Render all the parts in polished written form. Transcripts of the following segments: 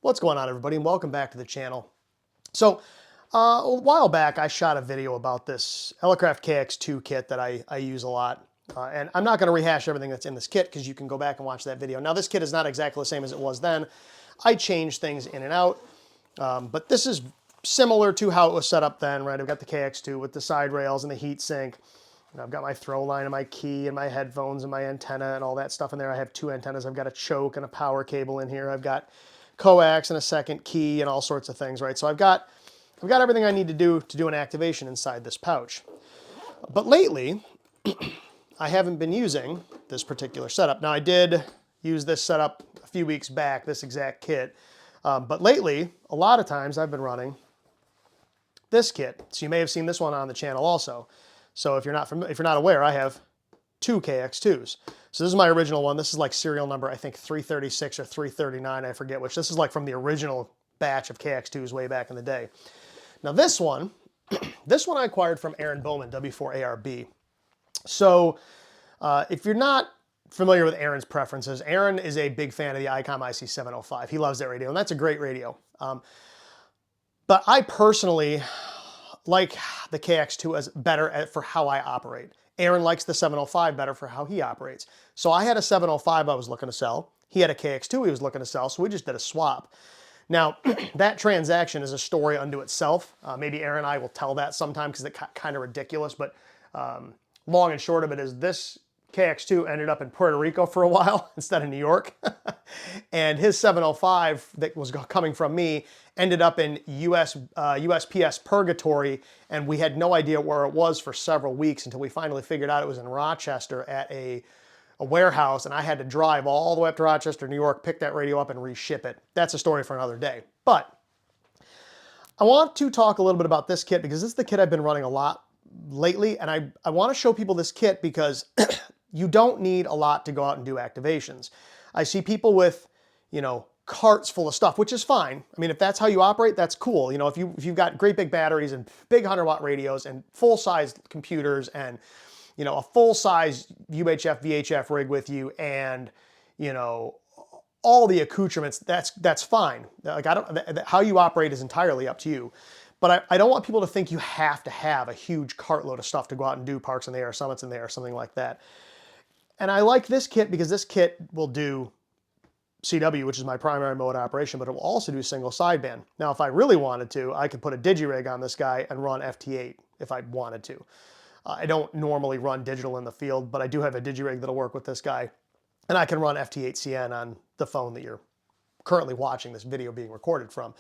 What's going on, everybody, and welcome back to the channel. So, a while back, I shot a video about this Elecraft KX2 kit that I use a lot. And I'm not going to rehash everything that's in this kit because you can go back and watch that video. Now, this kit is not exactly the same as it was then. I changed things in and out, but this is similar to how it was set up then, right? I've got the KX2 with the side rails and the heat sink. And I've got my throw line and my key and my headphones and my antenna and all that stuff in there. I have two antennas. I've got a choke and a power cable in here. I've got coax and a second key and all sorts of things, right? So I've got everything I need to do an activation inside this pouch. But lately, I haven't been using this particular setup. Now, I did use this setup a few weeks back, this exact kit. But lately, a lot of times I've been running this kit. So you may have seen this one on the channel also. So if you're not aware, I have two KX2s. So this is my original one. This is like serial number, I think 336 or 339, I forget which. This is like from the original batch of KX2s way back in the day. Now this one, this one I acquired from Aaron Bowman, W4ARB. So if you're not familiar with Aaron's preferences, Aaron is a big fan of the ICOM IC705. He loves that radio, and that's a great radio. But I personally like the KX2 as better for how I operate. Aaron likes the 705 better for how he operates. So I had a 705 I was looking to sell. He had a KX2 he was looking to sell, so we just did a swap. Now, that transaction is a story unto itself. Maybe Aaron and I will tell that sometime because it's kind of ridiculous, but long and short of it is this KX2 ended up in Puerto Rico for a while instead of New York. And his 705 that was coming from me ended up in USPS Purgatory, and we had no idea where it was for several weeks until we finally figured out it was in Rochester at a warehouse, and I had to drive all the way up to Rochester, New York, pick that radio up and reship it. That's a story for another day. But I want to talk a little bit about this kit because this is the kit I've been running a lot lately, and I want to show people this kit because you don't need a lot to go out and do activations. I see people with, carts full of stuff, which is fine. I mean, if that's how you operate, that's cool. If you've got great big batteries and big 100-watt radios and full-size computers and, a full-size UHF, VHF rig with you and, all the accoutrements, that's fine. Like how you operate is entirely up to you. But I don't want people to think you have to have a huge cartload of stuff to go out and do Parks in the Air, Summits in the Air, something like that. And I like this kit because this kit will do CW, which is my primary mode operation, but it will also do single sideband. Now, if I really wanted to, I could put a digirig on this guy and run FT8 if I wanted to. I don't normally run digital in the field, but I do have a digirig that'll work with this guy. And I can run FT8CN on the phone that you're currently watching this video being recorded from.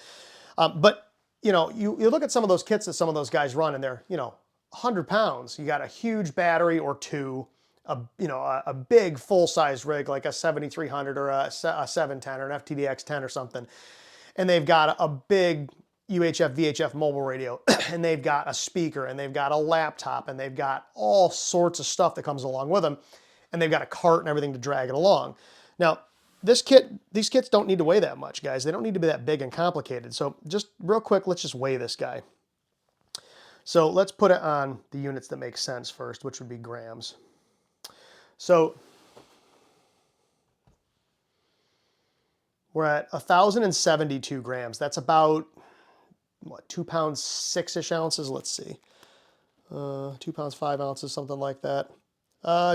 But you look at some of those kits that some of those guys run and they're, 100 pounds. You got a huge battery or two, a big full-size rig like a 7300 or a 710 or an FTDX10 or something. And they've got a big UHF, VHF mobile radio, and they've got a speaker, and they've got a laptop, and they've got all sorts of stuff that comes along with them. And they've got a cart and everything to drag it along. Now, these kits don't need to weigh that much, guys. They don't need to be that big and complicated. So just real quick, let's just weigh this guy. So let's put it on the units that make sense first, which would be grams. So we're at 1,072 grams. That's about, what, 2 pounds 6-ish ounces? Let's see. 2 pounds 5 ounces, something like that.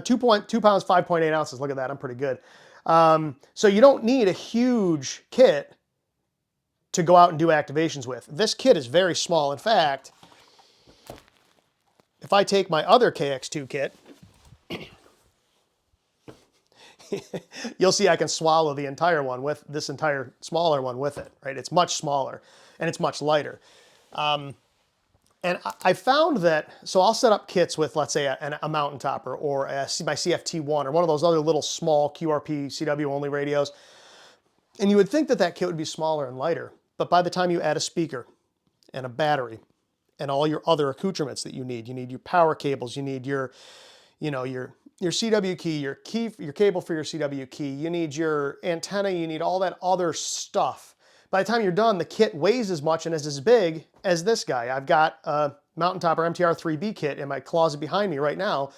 2 pounds 5.8 ounces. Look at that. I'm pretty good. So you don't need a huge kit to go out and do activations with. This kit is very small. In fact, if I take my other KX2 kit, you'll see I can swallow the entire one with this entire smaller one with it, right? It's much smaller and it's much lighter. And I found that, so I'll set up kits with, let's say, a mountain topper or my CFT1 or one of those other little small QRP CW only radios. And you would think that that kit would be smaller and lighter. But by the time you add a speaker and a battery and all your other accoutrements that you need your power cables, you need your CW key, your cable for your CW key, you need your antenna, you need all that other stuff. By the time you're done, the kit weighs as much and is as big as this guy. I've got a Mountain Topper MTR 3B kit in my closet behind me right now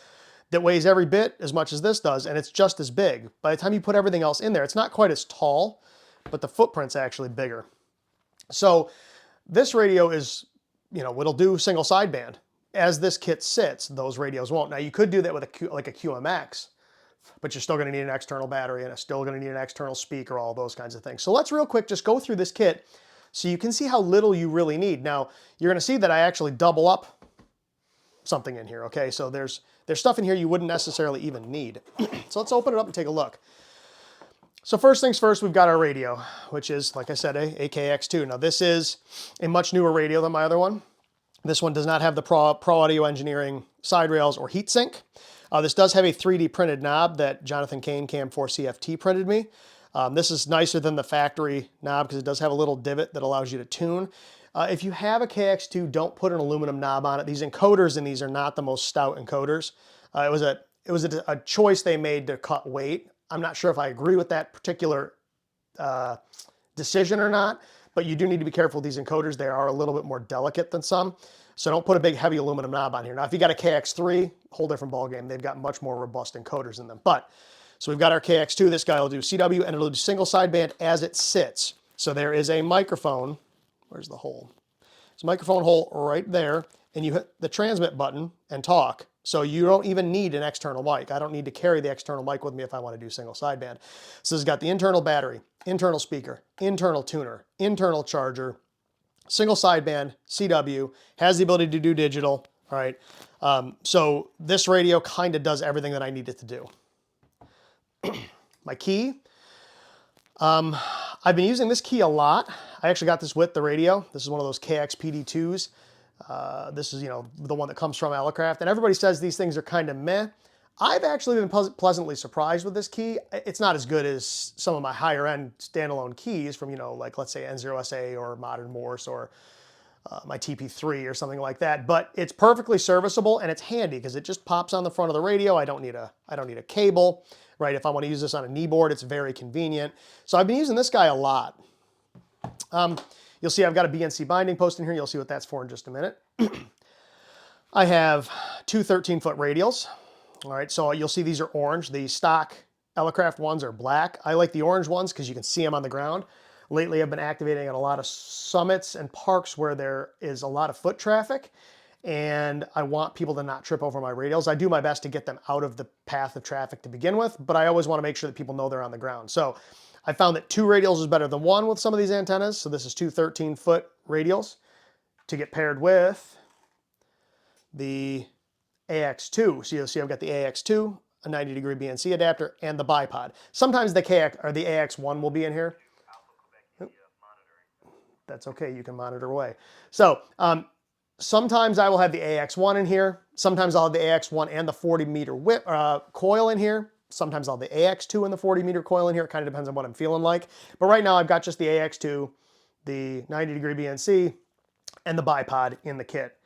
that weighs every bit as much as this does, and it's just as big. By the time you put everything else in there, it's not quite as tall, but the footprint's actually bigger. So this radio is, you know, it'll do single sideband. As this kit sits, those radios won't. Now you could do that with like a QMX, but you're still going to need an external battery and it's still going to need an external speaker, all those kinds of things. So let's real quick just go through this kit so you can see how little you really need. Now you're going to see that I actually double up something in here, okay? So there's stuff in here you wouldn't necessarily even need. So let's open it up and take a look. So first things first, we've got our radio, which is, like I said, a KX2. Now this is a much newer radio than my other one. This one does not have the Pro Audio Engineering side rails or heatsink. This does have a 3D printed knob that Jonathan Kane Cam4 CFT printed me. This is nicer than the factory knob because it does have a little divot that allows you to tune. If you have a KX2, don't put an aluminum knob on it. These encoders in these are not the most stout encoders. It was a choice they made to cut weight. I'm not sure if I agree with that particular decision or not, but you do need to be careful with these encoders. They are a little bit more delicate than some. So don't put a big heavy aluminum knob on here. Now, if you got a KX3, whole different ballgame. They've got much more robust encoders in them. But, so we've got our KX2. This guy will do CW and it'll do single sideband as it sits. So there is a microphone. Where's the hole? There's a microphone hole right there. And you hit the transmit button and talk. So you don't even need an external mic. I don't need to carry the external mic with me if I want to do single sideband. So it's got the internal battery, internal speaker, internal tuner, internal charger, single sideband, CW, has the ability to do digital, all right? So this radio kind of does everything that I need it to do. My key, I've been using this key a lot. I actually got this with the radio. This is one of those KX-PD2s. This is, you know, the one that comes from Elecraft, and everybody says these things are kind of meh. I've actually been pleasantly surprised with this key. It's not as good as some of my higher end standalone keys from, you know, like let's say N0SA or Modern Morse or my TP3 or something like that, but it's perfectly serviceable and it's handy because it just pops on the front of the radio. I don't need a cable, right? If I want to use this on a knee board, it's very convenient. So I've been using this guy a lot. You'll see I've got a BNC binding post in here. You'll see what that's for in just a minute. I have two 13-foot radials. All right, so you'll see these are orange. The stock Elecraft ones are black. I like the orange ones because you can see them on the ground. Lately, I've been activating at a lot of summits and parks where there is a lot of foot traffic, and I want people to not trip over my radials. I do my best to get them out of the path of traffic to begin with, but I always want to make sure that people know they're on the ground. So I found that two radials is better than one with some of these antennas. So this is two 13-foot radials to get paired with the AX2. So you'll see I've got the AX2, a 90-degree BNC adapter, and the bipod. Sometimes the KX or the AX1 will be in here. That's okay, you can monitor away. So sometimes I will have the AX1 in here. Sometimes I'll have the AX1 and the 40-meter whip coil in here. Sometimes I'll have the AX2 and the 40-meter coil in here. It kind of depends on what I'm feeling like. But right now I've got just the AX2, the 90-degree BNC, and the bipod in the kit.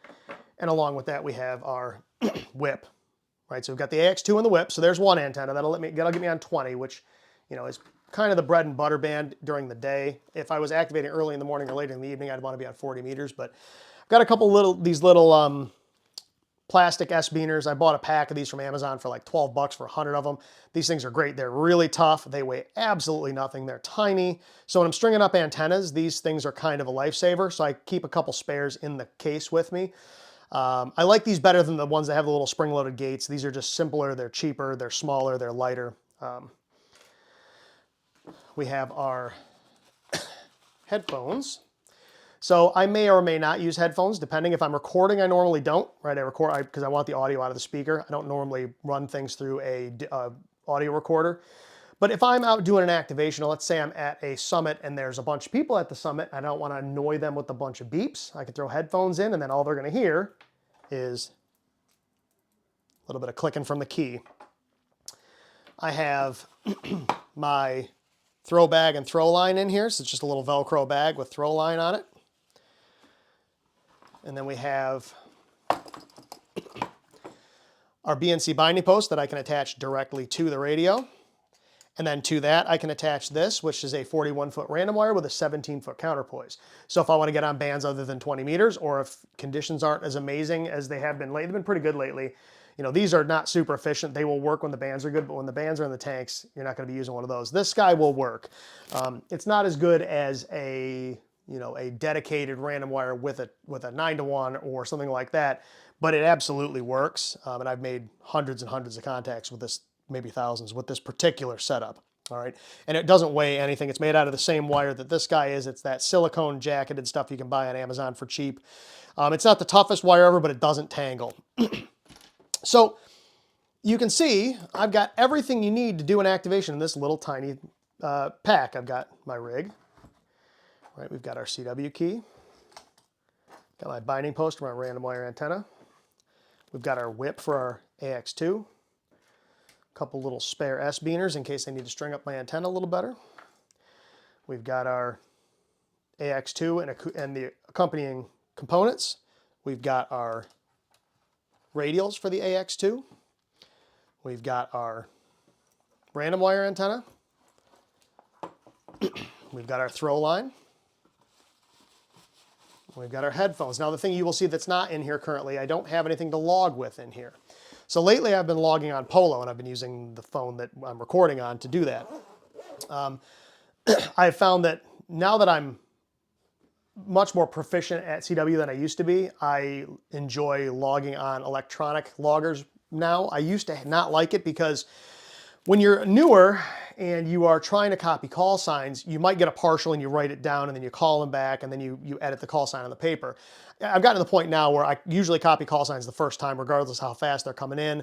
And along with that, we have our whip, right? So we've got the AX2 and the whip. So there's one antenna that'll get me on 20, which, you know, is kind of the bread and butter band during the day. If I was activating early in the morning or late in the evening, I'd want to be on 40 meters. But I've got a couple these little plastic S-beaners. I bought a pack of these from Amazon for like 12 bucks for 100 of them. These things are great. They're really tough. They weigh absolutely nothing. They're tiny. So when I'm stringing up antennas, these things are kind of a lifesaver. So I keep a couple spares in the case with me. I like these better than the ones that have the little spring-loaded gates. These are just simpler, they're cheaper, they're smaller, they're lighter. We have our headphones. So I may or may not use headphones, depending. If I'm recording, I normally don't, right? I record because I want the audio out of the speaker. I don't normally run things through a audio recorder. But if I'm out doing an activation, let's say I'm at a summit and there's a bunch of people at the summit, I don't want to annoy them with a bunch of beeps. I can throw headphones in and then all they're going to hear is a little bit of clicking from the key. I have my throw bag and throw line in here. So it's just a little Velcro bag with throw line on it. And then we have our BNC binding post that I can attach directly to the radio. And then to that, I can attach this, which is a 41-foot random wire with a 17-foot counterpoise. So if I want to get on bands other than 20 meters, or if conditions aren't as amazing as they have been lately, they've been pretty good lately. You know, these are not super efficient. They will work when the bands are good, but when the bands are in the tanks, you're not going to be using one of those. This guy will work. It's not as good as a, you know, a dedicated random wire with a 9-to-1 or something like that, but it absolutely works. And I've made hundreds and hundreds of contacts with this, maybe thousands, with this particular setup. All right, and it doesn't weigh anything. It's made out of the same wire that this guy is. It's that silicone jacketed stuff you can buy on Amazon for cheap. It's not the toughest wire ever, but it doesn't tangle. So you can see I've got everything you need to do an activation in this little tiny pack. I've got my rig. All right, we've got our CW key. Got my binding post for my random wire antenna. We've got our whip for our AX2. A couple little spare S-beaners in case I need to string up my antenna a little better. We've got our AX2 and the accompanying components. We've got our radials for the AX2. We've got our random wire antenna. We've got our throw line. We've got our headphones. Now the thing you will see that's not in here currently, I don't have anything to log with in here. So lately I've been logging on Polo, and I've been using the phone that I'm recording on to do that. I've found that now that I'm much more proficient at CW than I used to be, I enjoy logging on electronic loggers now. I used to not like it because when you're newer and you are trying to copy call signs, you might get a partial and you write it down and then you call them back and then you edit the call sign on the paper. I've gotten to the point now where I usually copy call signs the first time regardless how fast they're coming in.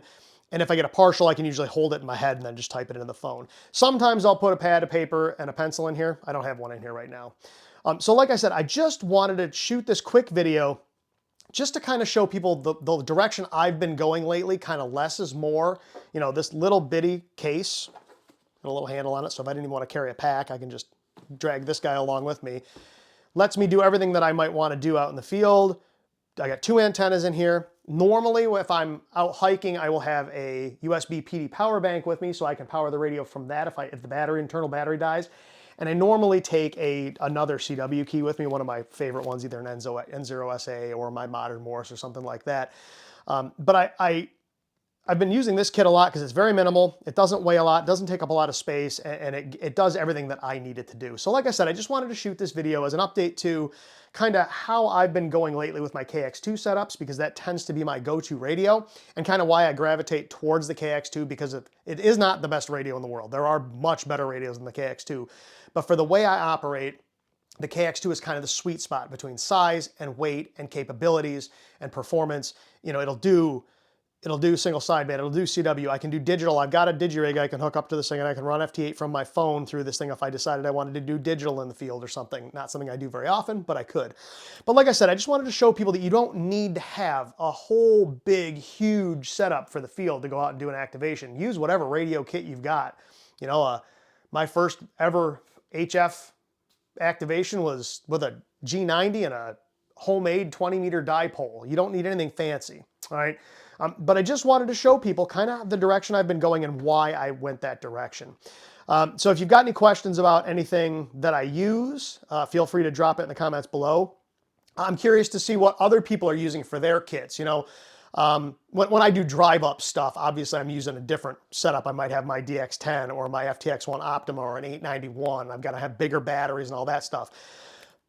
And if I get a partial, I can usually hold it in my head and then just type it into the phone. Sometimes I'll put a pad of paper and a pencil in here. I don't have one in here right now. So like I said, I just wanted to shoot this quick video just to kind of show people the direction I've been going lately. Kind of less is more. You know, this little bitty case, got a little handle on it, so if I didn't even want to carry a pack, I can just drag this guy along with me. Lets me do everything that I might want to do out in the field. I got 2 antennas in here. Normally, if I'm out hiking, I will have a USB PD power bank with me so I can power the radio from that if the internal battery dies. And I normally take another CW key with me, one of my favorite ones, either an N0SA or my Modern Morse or something like that. But I've been using this kit a lot because it's very minimal. It doesn't weigh a lot, doesn't take up a lot of space, and it does everything that I need it to do. So like I said, I just wanted to shoot this video as an update to kind of how I've been going lately with my KX2 setups, because that tends to be my go-to radio, and kind of why I gravitate towards the KX2, because it is not the best radio in the world. There are much better radios than the KX2, but for the way I operate, the KX2 is kind of the sweet spot between size and weight and capabilities and performance. You know, it'll do single sideband, it'll do CW, I can do digital. I've got a digirig I can hook up to this thing, and I can run FT8 from my phone through this thing if I decided I wanted to do digital in the field or something. Not something I do very often, but I could. But like I said, I just wanted to show people that you don't need to have a whole big, huge setup for the field to go out and do an activation. Use whatever radio kit you've got. You know, my first ever HF activation was with a G90 and a homemade 20-meter dipole. You don't need anything fancy, all right? But I just wanted to show people kind of the direction I've been going and why I went that direction. So if you've got any questions about anything that I use, feel free to drop it in the comments below. I'm curious to see what other people are using for their kits. You know, when I do drive-up stuff, obviously I'm using a different setup. I might have my DX10 or my FTX1 Optima or an 891. I've got to have bigger batteries and all that stuff.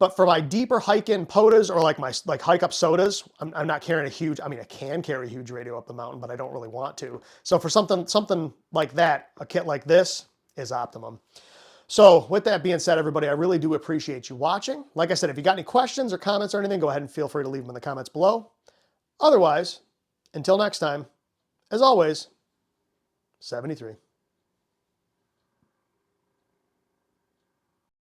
But for my deeper hike-in POTAs or like my hike-up sodas, I'm not carrying a huge, I mean, I can carry a huge radio up the mountain, but I don't really want to. So for something like that, a kit like this is optimum. So with that being said, everybody, I really do appreciate you watching. Like I said, if you got any questions or comments or anything, go ahead and feel free to leave them in the comments below. Otherwise, until next time, as always, 73.